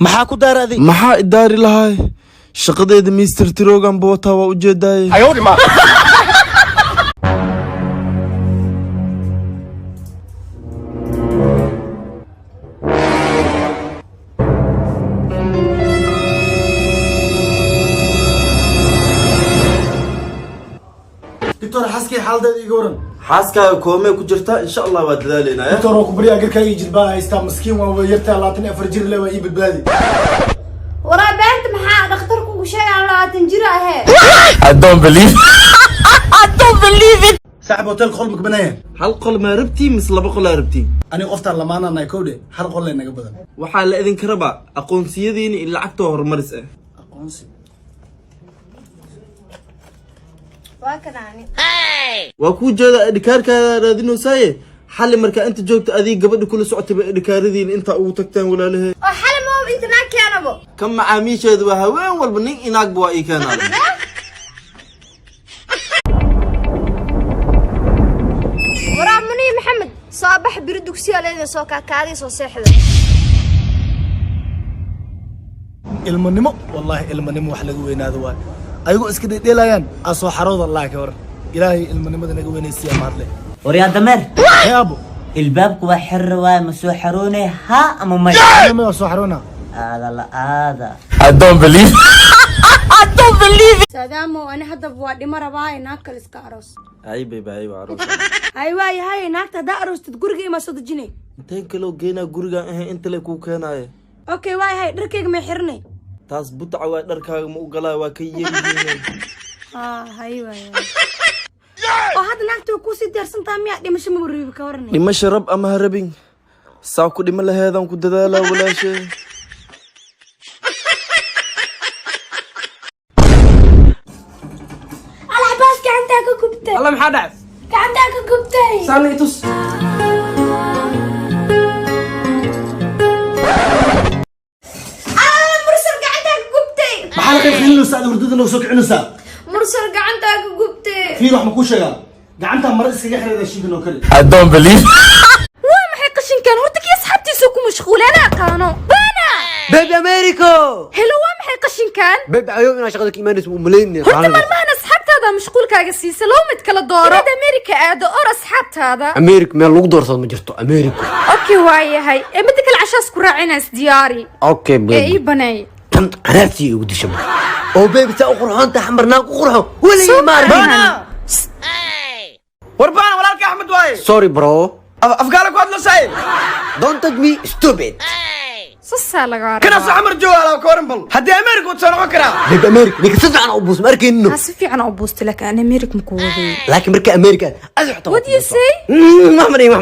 maxaa ku daaraaday maxaa idaari lahay shaqadeeda mister Tirogan boota waa u jeeday ayodima دكتور حاسكي حالده يقولن xaaskaaga koomee ku jirta insha Allah waa dadaaleenaa دكتور كبريا قال كاي جلبها يستا مسكين ويرتا لاتن افرجر له ويب البلادي ورا بنت maxaa dhakhtarku u sheegay aan 20 jir ahay I don't believe it صاحب اوتيل خلمك بنايه hal qol ma rabti mis laba qol rabti انا قفتان لمانا نايكودي هل قول لي naga badan waxaa la idin karaba aqoonsiyadiina in lacagta hormaris ah aqoonsi waa kanaani waa ku jeeda dhikaarkaada raadinaysaa xalli marka inta joogto adiga gabadha kula socotay dhikaaradiin inta ugu tagtaan walaalahay oo xal ma inta na keenabo kam macaamiisheedu waa haween walba nin inaag baa ay keenaan ورا مني محمد صباح بردوكسي علينا سو كاكادي سو سيخده المنمو والله المنمو wax laga weynaado waa ayagu iska dheelayaan asoo xarooda Allah ka war ilaahay ilmanimada naga weynaysiya maadle وريا دمر يا ابو الباب كوا حر ومسو حروني ها اما ما ما asoo xaroona هذا لا هذا I don't believe سادامو انا هدا بوادي مربا اناكل اسكاروس ay bay waaro ايوا هاي ناقتا دا اروستد غورغي ما سو دجيني inteen kale geena guriga inta la ku keenaay اوكي واي هاي دركيga ma xirnay taas butac waa dharkaaga ma u galaa waa ka yeeyin هاي واي oo hadda naagtu ku sii deersantaa miya dhimasho ma bariibi ka waranay dhimasho rab ama harabin saa ku dhima laheedan ku dadaala walaashay العباس كعنتها ككبتي الله maxaa dhacay كعنتها ككبتي saani tus مرسل كعنتها ككبتي maxaa la qeybin saad wardada loo soo kicinaysa مرسل كعنتها ككبتي في wax ma ku sheegaa gacanta mar iskaga xirada shiidan oo kale I don't believe maxay qashin kan horta kii asxaabtiisa ku mashquulana qaano bana بيبي امريكو helo waa maxay qashin kan بيبي ايوه انا شغلك ايمانس مليني horta marmahan asxaabtaada mashquulkaaga siisa loo mid kala dooro Amerika aado or asxaabtaada امريكا مeel lagu doorsado ma jirto امريكا okay waayahay ee mid kale cashaas ku raacinaas diyaari اوكي ee بيبي ii banay tan anaagtii ugu dishay oo بيبي taa u qurxoonta xamarnaa ku qurxo wali ma arkin warbaan walaalka axmed waaye sorry bro afgaala ku hadlo say don't touch me stupid sasa laga kana soo xamar jooga ka waran bal hadii America uu soo noqon kara بيبي امريكا ninka si fiican u buus ma arkayno si fiican u boosti laakiin Amerika ma ku waday laakiin marka امريكا aad xigto what do you say maxmariin